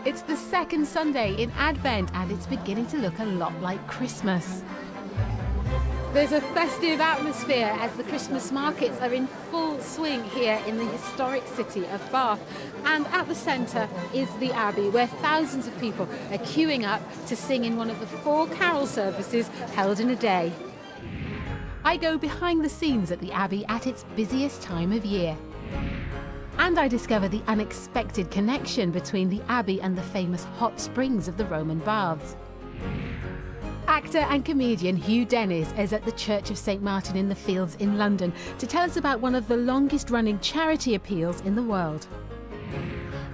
It's the second Sunday in Advent and it's beginning to look a lot like Christmas. There's a festive atmosphere as the Christmas markets are in full swing here in the historic city of Bath. And at the centre is the Abbey, where thousands of people are queuing up to sing in one of the 4 carol services held in a day. I go behind the scenes at the Abbey at its busiest time of year. And I discover the unexpected connection between the Abbey and the famous hot springs of the Roman baths. Actor and comedian Hugh Dennis is at the Church of St Martin in the Fields in London to tell us about one of the longest running charity appeals in the world.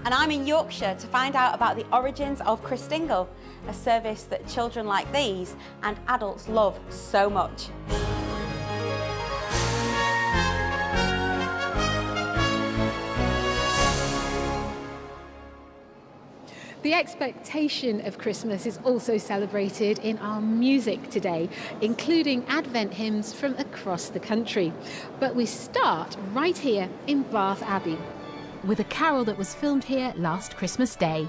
And I'm in Yorkshire to find out about the origins of Christingle, a service that children like these and adults love so much. The expectation of Christmas is also celebrated in our music today, including Advent hymns from across the country. But we start right here in Bath Abbey, with a carol that was filmed here last Christmas Day.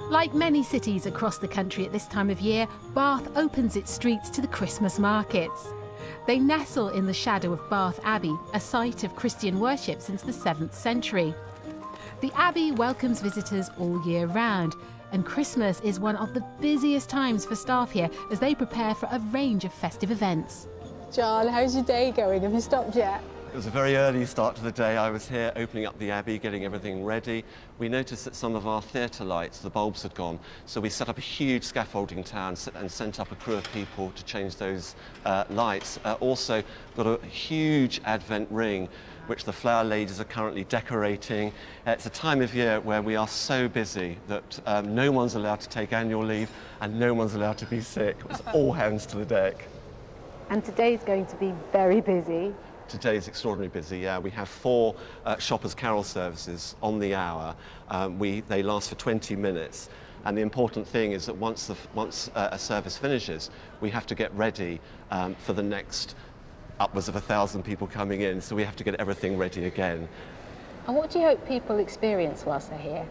Like many cities across the country at this time of year, Bath opens its streets to the Christmas markets. They nestle in the shadow of Bath Abbey, a site of Christian worship since the 7th century. The Abbey welcomes visitors all year round, and Christmas is one of the busiest times for staff here as they prepare for a range of festive events. John, how's your day going? Have you stopped yet? It was a very early start to the day. I was here opening up the Abbey, getting everything ready. We noticed that some of our theatre lights, the bulbs had gone, so we set up a huge scaffolding tower and sent up a crew of people to change those lights. Also got a huge Advent ring, which the flower ladies are currently decorating. It's a time of year where we are so busy that no one's allowed to take annual leave and no one's allowed to be sick. It's all hands to the deck. And today's going to be very busy. Today's extraordinarily busy, yeah. We have 4 shoppers' carol services on the hour. They last for 20 minutes. And the important thing is that once a service finishes, we have to get ready for the next upwards of 1,000 people coming in. So we have to get everything ready again. And what do you hope people experience whilst they're here?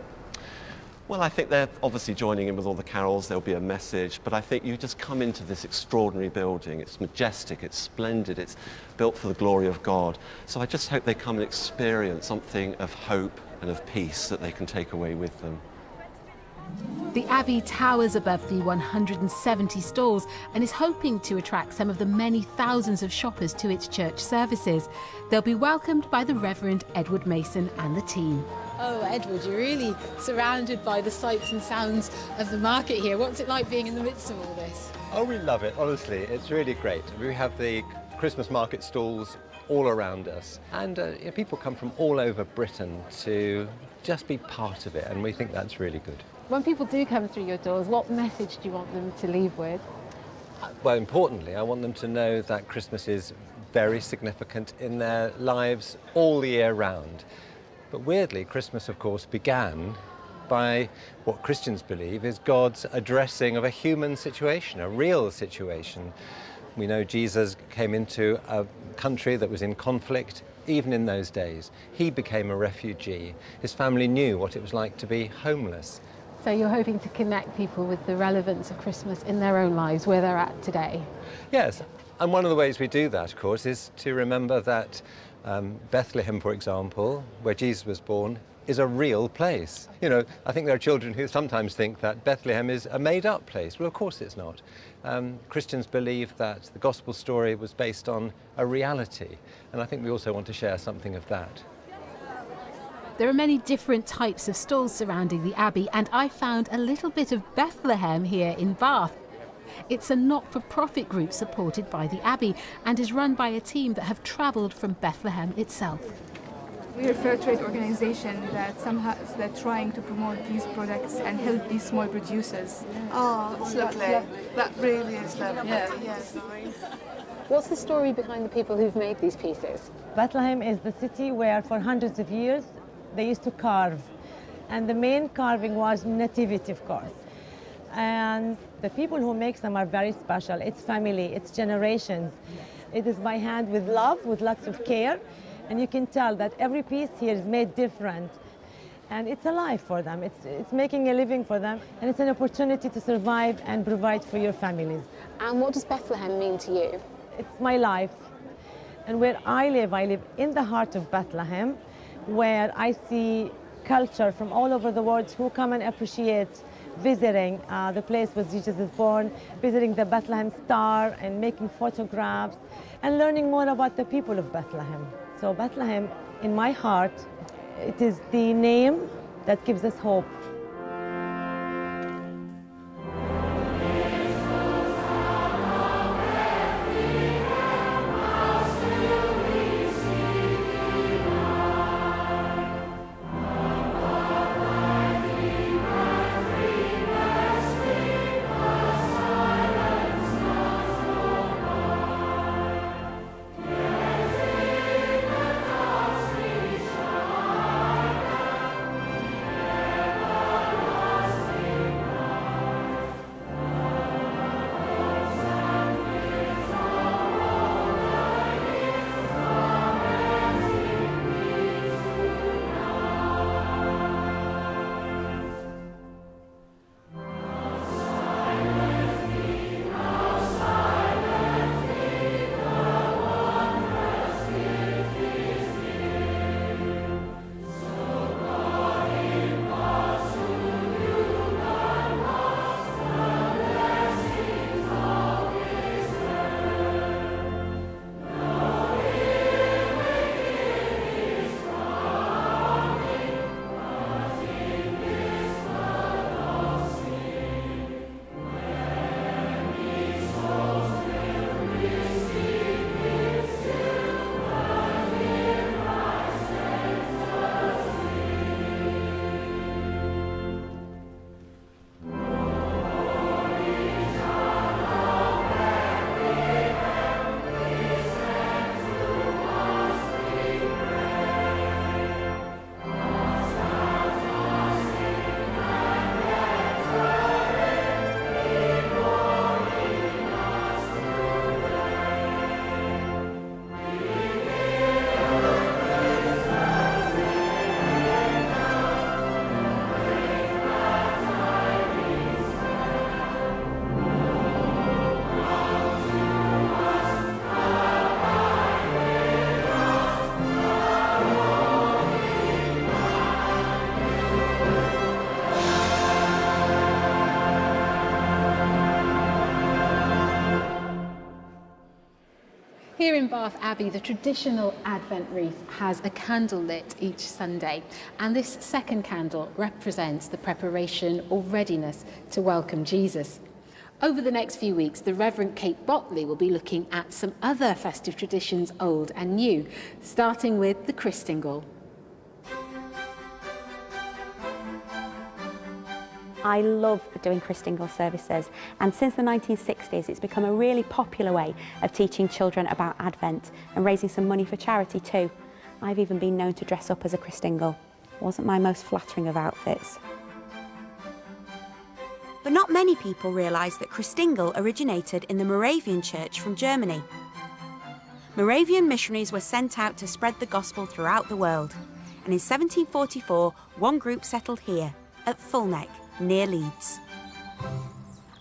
Well, I think they're obviously joining in with all the carols. There'll be a message, but I think you just come into this extraordinary building. It's majestic, it's splendid, it's built for the glory of God. So I just hope they come and experience something of hope and of peace that they can take away with them. The Abbey towers above the 170 stalls and is hoping to attract some of the many thousands of shoppers to its church services. They'll be welcomed by the Reverend Edward Mason and the team. Oh, Edward, you're really surrounded by the sights and sounds of the market here. What's it like being in the midst of all this? Oh, we love it, honestly. It's really great. We have the Christmas market stalls all around us. And people come from all over Britain to just be part of it, and we think that's really good. When people do come through your doors, what message do you want them to leave with? Well, importantly, I want them to know that Christmas is very significant in their lives all the year round. But weirdly, Christmas, of course, began by what Christians believe is God's addressing of a human situation, a real situation. We know Jesus came into a country that was in conflict, even in those days. He became a refugee. His family knew what it was like to be homeless. So you're hoping to connect people with the relevance of Christmas in their own lives, where they're at today? Yes, and one of the ways we do that, of course, is to remember that Bethlehem, for example, where Jesus was born, is a real place. You know, I think there are children who sometimes think that Bethlehem is a made-up place. Well, of course it's not. Christians believe that the gospel story was based on a reality, and I think we also want to share something of that. There are many different types of stalls surrounding the Abbey, and I found a little bit of Bethlehem here in Bath. It's a not-for-profit group supported by the Abbey and is run by a team that have travelled from Bethlehem itself. We're a fair trade organization that's trying to promote these products and help these small producers. Oh, it's lovely. That really is lovely. Yes. What's the story behind the people who've made these pieces? Bethlehem is the city where for hundreds of years they used to carve, and the main carving was nativity, of course. And the people who make them are very special. It's family, it's generations. It is by hand with love, with lots of care, and you can tell that every piece here is made different. And it's a life for them, it's making a living for them, and it's an opportunity to survive and provide for your families. And what does Bethlehem mean to you? It's my life. And where I live in the heart of Bethlehem, where I see culture from all over the world who come and appreciate visiting the place where Jesus is born, visiting the Bethlehem Star and making photographs and learning more about the people of Bethlehem. So Bethlehem, in my heart, it is the name that gives us hope. Here in Bath Abbey, the traditional Advent wreath has a candle lit each Sunday, and this second candle represents the preparation or readiness to welcome Jesus. Over the next few weeks, the Reverend Kate Botley will be looking at some other festive traditions, old and new, starting with the Christingle. I love doing Christingle services, and since the 1960s it's become a really popular way of teaching children about Advent and raising some money for charity too. I've even been known to dress up as a Christingle. Wasn't my most flattering of outfits. But not many people realise that Christingle originated in the Moravian Church from Germany. Moravian missionaries were sent out to spread the gospel throughout the world, and in 1744 one group settled here, at Fulneck, near Leeds.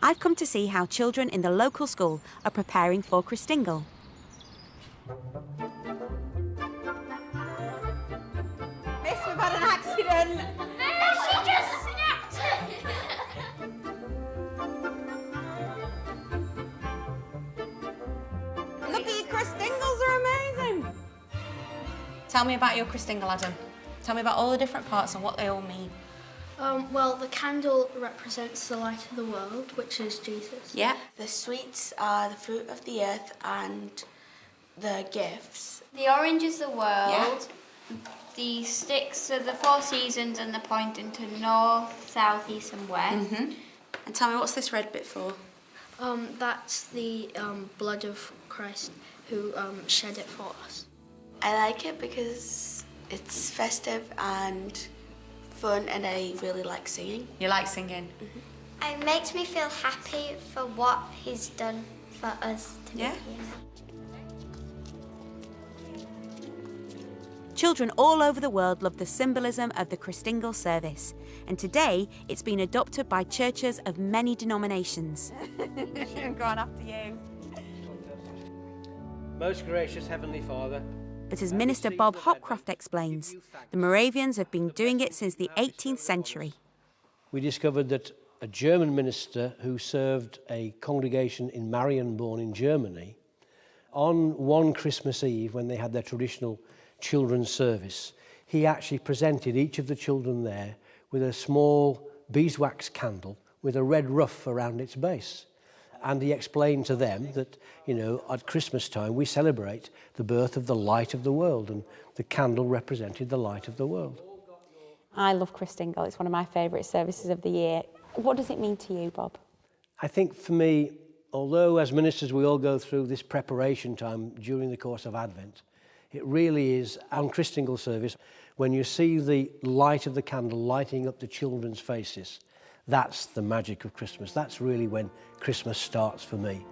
I've come to see how children in the local school are preparing for Christingle. Miss, we've had an accident! She just snapped it! Look at your Christingles, are amazing! Tell me about your Christingle, Adam. Tell me about all the different parts and what they all mean. Well, the candle represents the light of the world, which is Jesus. Yeah. The sweets are the fruit of the earth and the gifts. The orange is the world. Yeah. The sticks are the 4 seasons and they're pointing to north, south, east and west. Mm-hmm. And tell me, what's this red bit for? That's the blood of Christ who shed it for us. I like it because it's festive and fun, and I really like singing. You like singing? It makes me feel happy for what he's done for us to be here. Children all over the world love the symbolism of the Christingle service, and today it's been adopted by churches of many denominations. I'm going after you. Most gracious Heavenly Father. But as Minister Bob Hopcroft explains, the Moravians have been doing it since the 18th century. We discovered that a German minister who served a congregation in Marienborn in Germany, on one Christmas Eve when they had their traditional children's service, he actually presented each of the children there with a small beeswax candle with a red ruff around its base. And he explained to them that, at Christmas time we celebrate the birth of the light of the world, and the candle represented the light of the world. I love Christingle. It's one of my favourite services of the year. What does it mean to you, Bob? I think for me, although as ministers we all go through this preparation time during the course of Advent, it really is, on Christingle service, when you see the light of the candle lighting up the children's faces, that's the magic of Christmas. That's really when Christmas starts for me.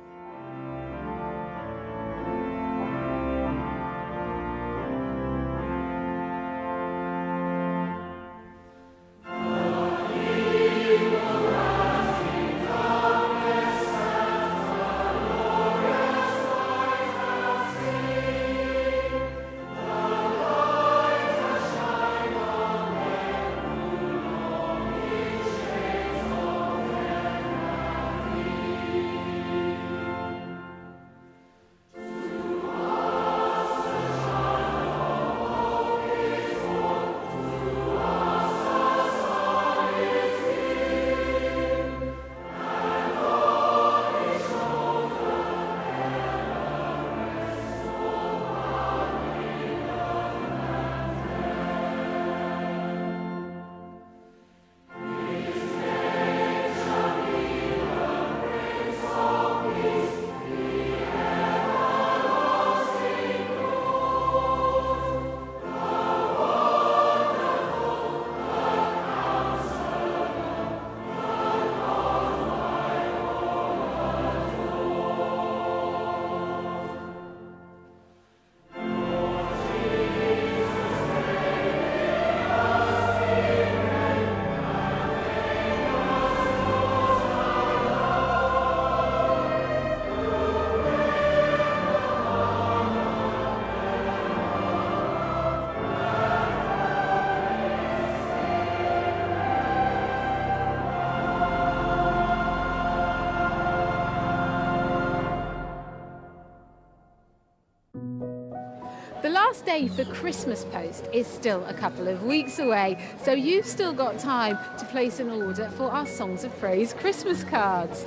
The last day for Christmas Post is still a couple of weeks away, so you've still got time to place an order for our Songs of Praise Christmas cards.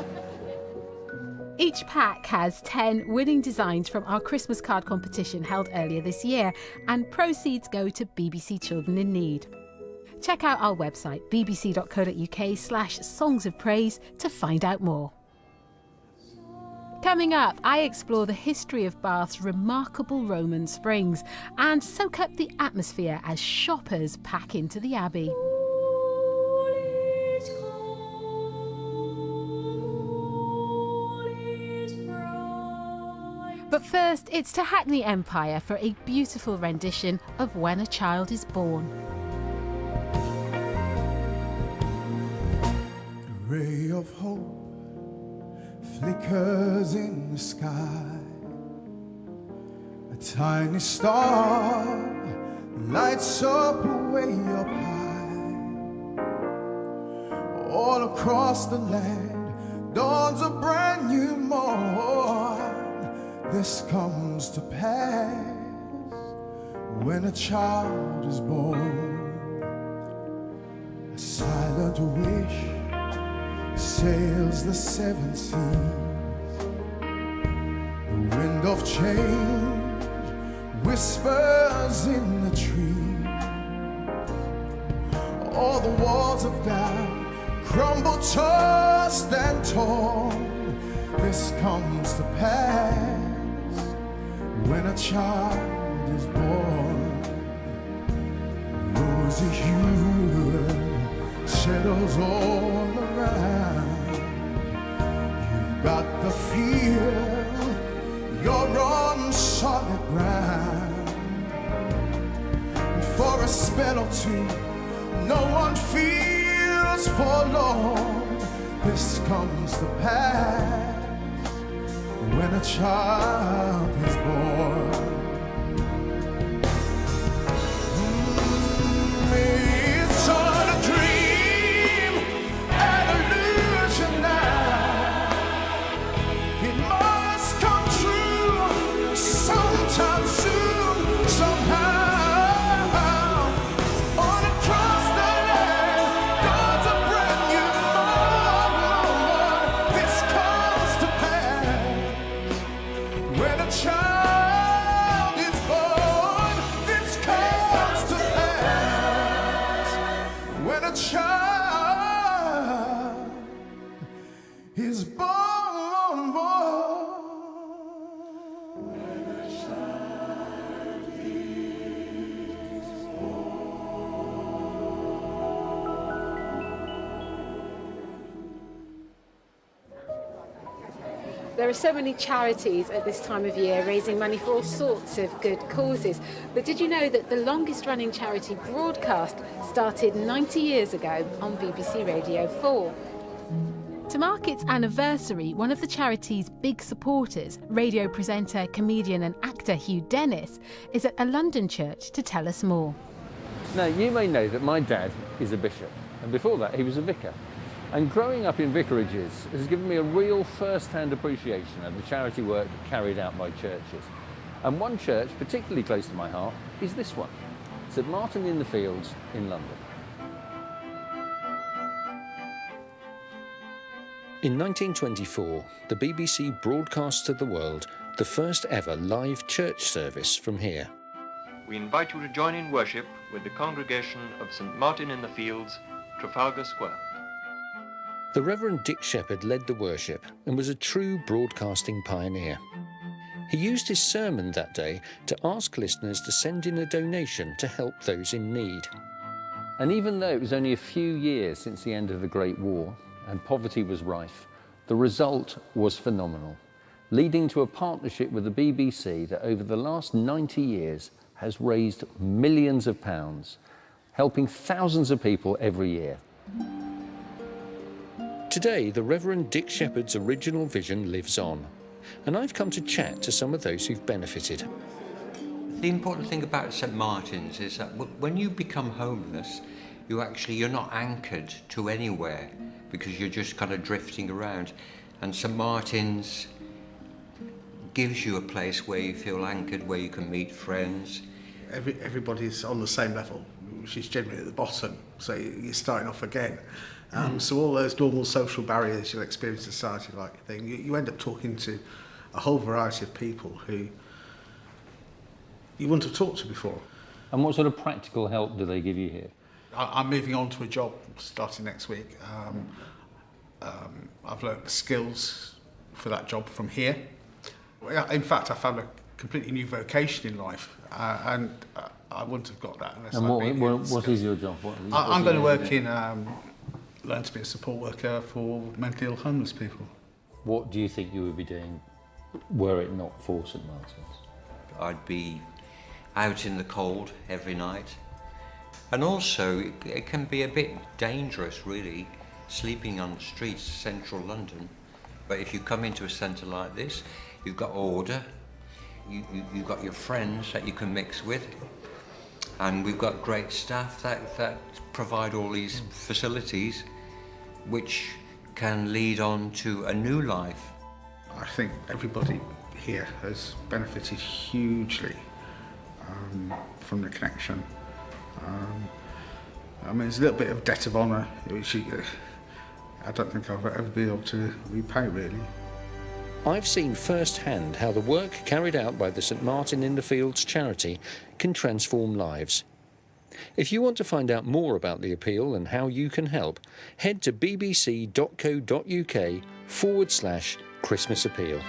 Each pack has 10 winning designs from our Christmas card competition held earlier this year, and proceeds go to BBC Children in Need. Check out our website, bbc.co.uk/songs of praise to find out more. Coming up, I explore the history of Bath's remarkable Roman springs and soak up the atmosphere as shoppers pack into the Abbey. But first, it's to Hackney Empire for a beautiful rendition of When a Child is Born. A ray of hope flickers in the sky. A tiny star lights up way up high. All across the land dawns a brand new morn. This comes to pass when a child is born. A silent wish sails the seven seas. The wind of change whispers in the trees. All the walls of doubt crumble, tossed and torn. This comes to pass when a child is born. Rosy hue shadows all around. You've got the feel you're on solid ground. And for a spell or two, no one feels forlorn. This comes to pass when a child is born. It's all a dream, an illusion now. It must come true sometime soon, somehow. All across the land, God's a brand new morn. This comes to pass when a child is born. This comes to pass when a child is born. There are so many charities at this time of year raising money for all sorts of good causes. But did you know that the longest running charity broadcast started 90 years ago on BBC Radio 4? To mark its anniversary, one of the charity's big supporters, radio presenter, comedian and actor Hugh Dennis, is at a London church to tell us more. Now, you may know that my dad is a bishop, and before that he was a vicar. And growing up in vicarages has given me a real first-hand appreciation of the charity work carried out by churches. And one church particularly close to my heart is this one, St Martin in the Fields in London. In 1924, the BBC broadcast to the world the first ever live church service from here. We invite you to join in worship with the congregation of St Martin in the Fields, Trafalgar Square. The Reverend Dick Shepherd led the worship and was a true broadcasting pioneer. He used his sermon that day to ask listeners to send in a donation to help those in need. And even though it was only a few years since the end of the Great War and poverty was rife, the result was phenomenal, leading to a partnership with the BBC that over the last 90 years has raised millions of pounds, helping thousands of people every year. Today, the Reverend Dick Shepherd's original vision lives on, and I've come to chat to some of those who've benefited. The important thing about St Martin's is that when you become homeless, you're not anchored to anywhere because you're just kind of drifting around. And St Martin's gives you a place where you feel anchored, where you can meet friends. Everybody's on the same level. which is generally at the bottom, so you're starting off again. So all those normal social barriers you'll experience in society like thing, you end up talking to a whole variety of people who you wouldn't have talked to before. And what sort of practical help do they give you here? I'm moving on to a job starting next week. I've learnt the skills for that job from here. In fact, I found a completely new vocation in life, and I wouldn't have got that unless And what is your job? I'm going to work in, learn to be a support worker for mentally ill homeless people. What do you think you would be doing were it not for St Martin's? I'd be out in the cold every night. And also, it can be a bit dangerous, really, sleeping on the streets of central London. But if you come into a centre like this, you've got order, you've got your friends that you can mix with, and we've got great staff that provide all these facilities which can lead on to a new life. I think everybody here has benefited hugely from the connection. I mean, there's a little bit of debt of honour, which I don't think I'll ever be able to repay, really. I've seen firsthand how the work carried out by the St Martin in the Fields charity can transform lives. If you want to find out more about the appeal and how you can help, head to bbc.co.uk/Christmas Appeal.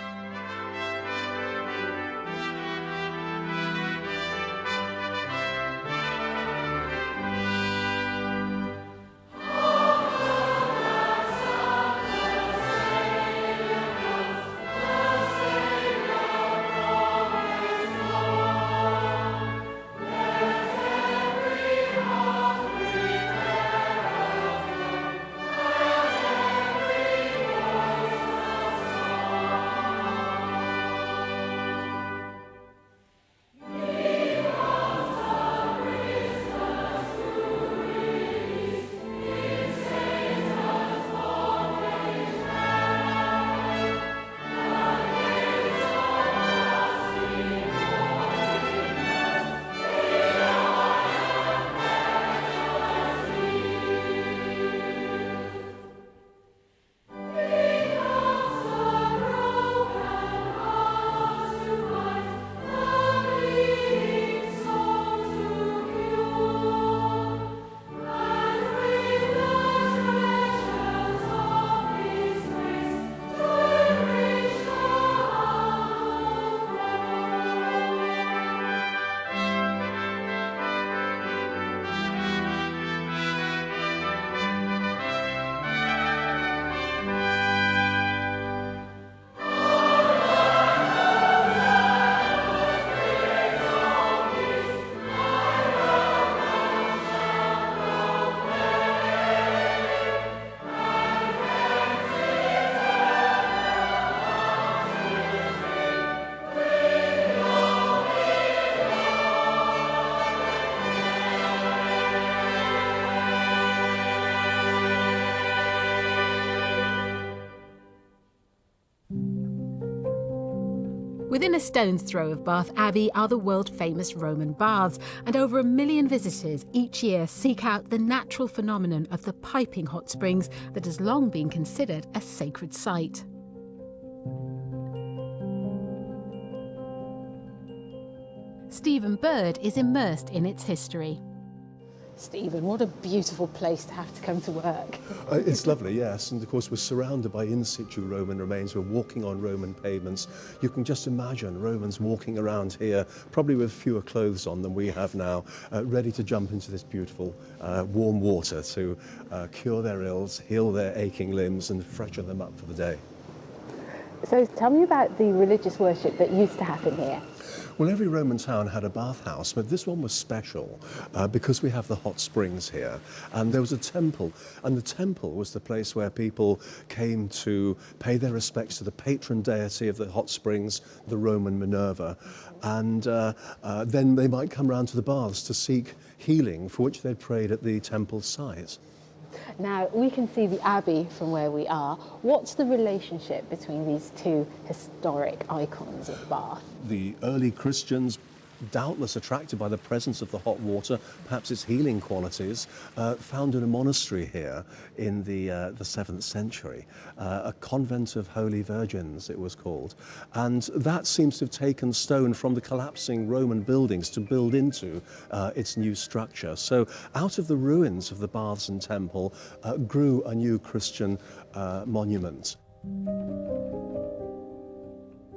Within a stone's throw of Bath Abbey are the world-famous Roman baths, and over 1 million visitors each year seek out the natural phenomenon of the piping hot springs that has long been considered a sacred site. Stephen Bird is immersed in its history. Stephen, what a beautiful place to have to come to work. It's lovely, yes, and of course we're surrounded by in situ Roman remains. We're walking on Roman pavements. You can just imagine Romans walking around here, probably with fewer clothes on than we have now, ready to jump into this beautiful warm water to cure their ills, heal their aching limbs and freshen them up for the day. So tell me about the religious worship that used to happen here. Well, every Roman town had a bathhouse, but this one was special because we have the hot springs here. And there was a temple, and the temple was the place where people came to pay their respects to the patron deity of the hot springs, the Roman Minerva. And then they might come round to the baths to seek healing, for which they prayed at the temple site. Now, we can see the Abbey from where we are. What's the relationship between these two historic icons of Bath? The early Christians doubtless attracted by the presence of the hot water, perhaps its healing qualities, founded a monastery here in the 7th century, a convent of holy virgins it was called, and that seems to have taken stone from the collapsing Roman buildings to build into its new structure. So out of the ruins of the baths and temple grew a new Christian monument.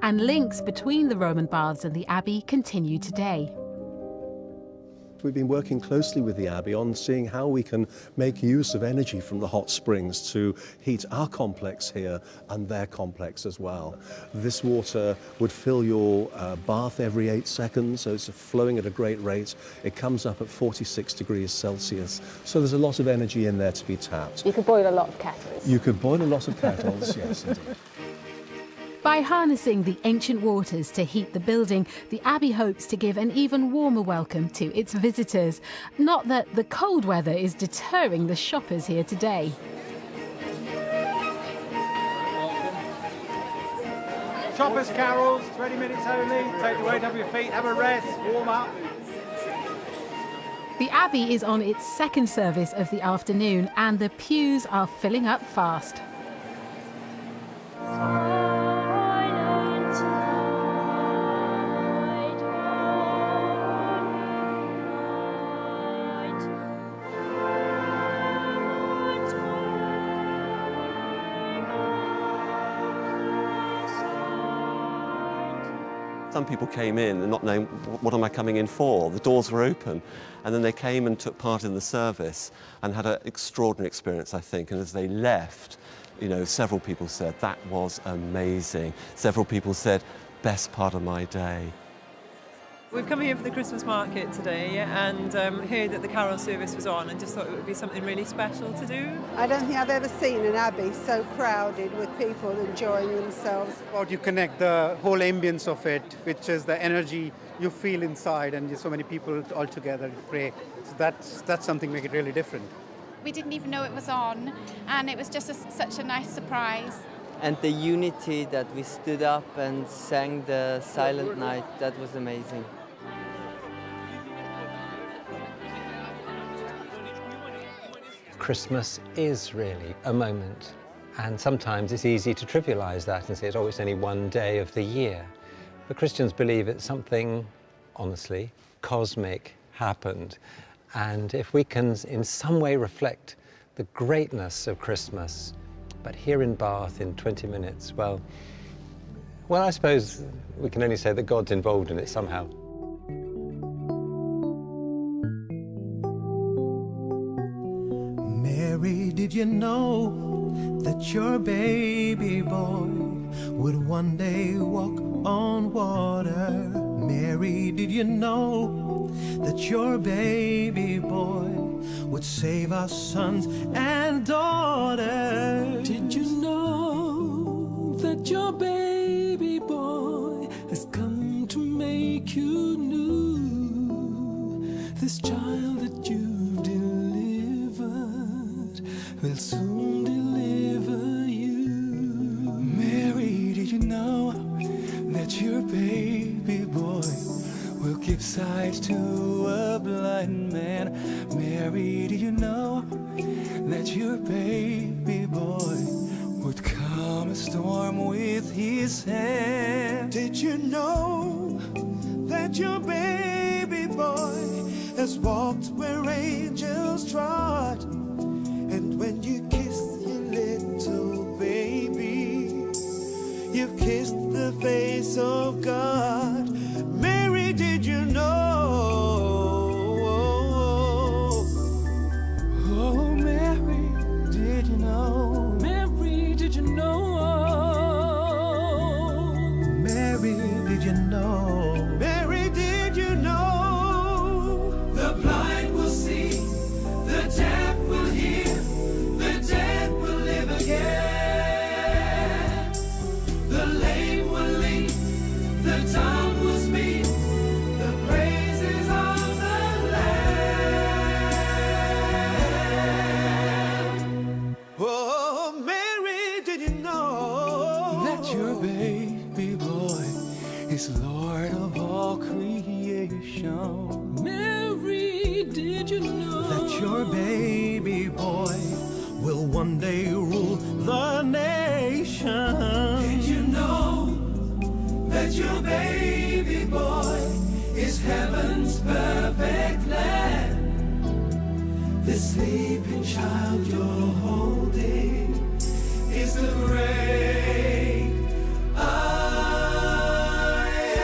And links between the Roman baths and the Abbey continue today. We've been working closely with the Abbey on seeing how we can make use of energy from the hot springs to heat our complex here and their complex as well. This water would fill your bath every 8 seconds, so it's flowing at a great rate. It comes up at 46 degrees Celsius, so there's a lot of energy in there to be tapped. You could boil a lot of kettles. You could boil a lot of kettles, yes indeed. By harnessing the ancient waters to heat the building, the Abbey hopes to give an even warmer welcome to its visitors. Not that the cold weather is deterring the shoppers here today. Shoppers' carols, 20 minutes only. Take the weight off your feet, have a rest, warm up. The Abbey is on its second service of the afternoon and the pews are filling up fast. Some people came in and not knowing, what am I coming in for? The doors were open. And then they came and took part in the service and had an extraordinary experience, I think. And as they left, you know, several people said, that was amazing. Several people said, best part of my day. We've come here for the Christmas market today and heard that the carol service was on and just thought it would be something really special to do. I don't think I've ever seen an abbey so crowded with people enjoying themselves. You connect the whole ambience of it, which is the energy you feel inside, and so many people all together to pray. So that's something make it really different. We didn't even know it was on, and it was just such a nice surprise. And the unity that we stood up and sang the Silent Night, that was amazing. Christmas is really a moment, and sometimes it's easy to trivialize that and say it's always only one day of the year. But Christians believe it's something, honestly, cosmic happened. And if we can in some way reflect the greatness of Christmas, but here in Bath in 20 minutes, well, I suppose we can only say that God's involved in it somehow. Mary, did you know that your baby boy would one day walk on water? Mary, did you know that your baby boy would save our sons and daughters? Did you know that your baby boy has come to make you new? This child that you've delivered will soon deliver you. Mary, did you know that your baby boy will give sight to a blind man? Mary, did you know that your baby boy would calm a storm with his hand? Did you know that your baby boy has walked where angels trod? And when you kiss your little baby, you've kissed the face of God. Mary, did you know? Oh, Mary, did you know? Mary, did you know? Mary, did you know? Mary, did you know? The blind will see that your baby boy will one day rule the nation. Did you know that your baby boy is heaven's perfect land? The sleeping child you're holding is the great I am.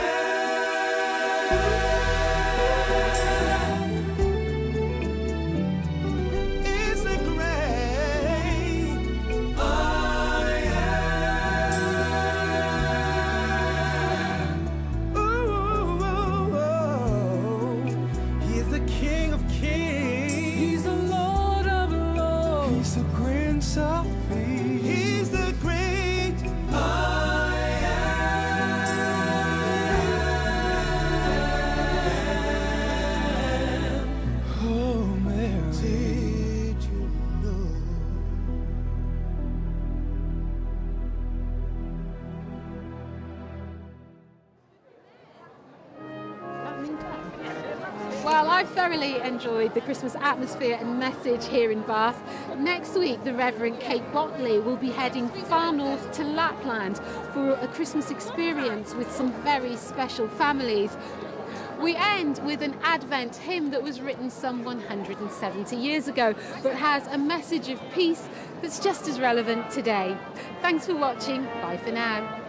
Is the great I am. Ooh, ooh, ooh. He is the King of Kings. He's the Lord of Lords. He's the Prince of Peace. He's the great I am. Oh, Mary, did you know? Well, I've thoroughly enjoyed the Christmas atmosphere and message here in Bath. Next week, the Reverend Kate Botley will be heading far north to Lapland for a Christmas experience with some very special families. We end with an Advent hymn that was written some 170 years ago, but has a message of peace that's just as relevant today. Thanks for watching. Bye for now.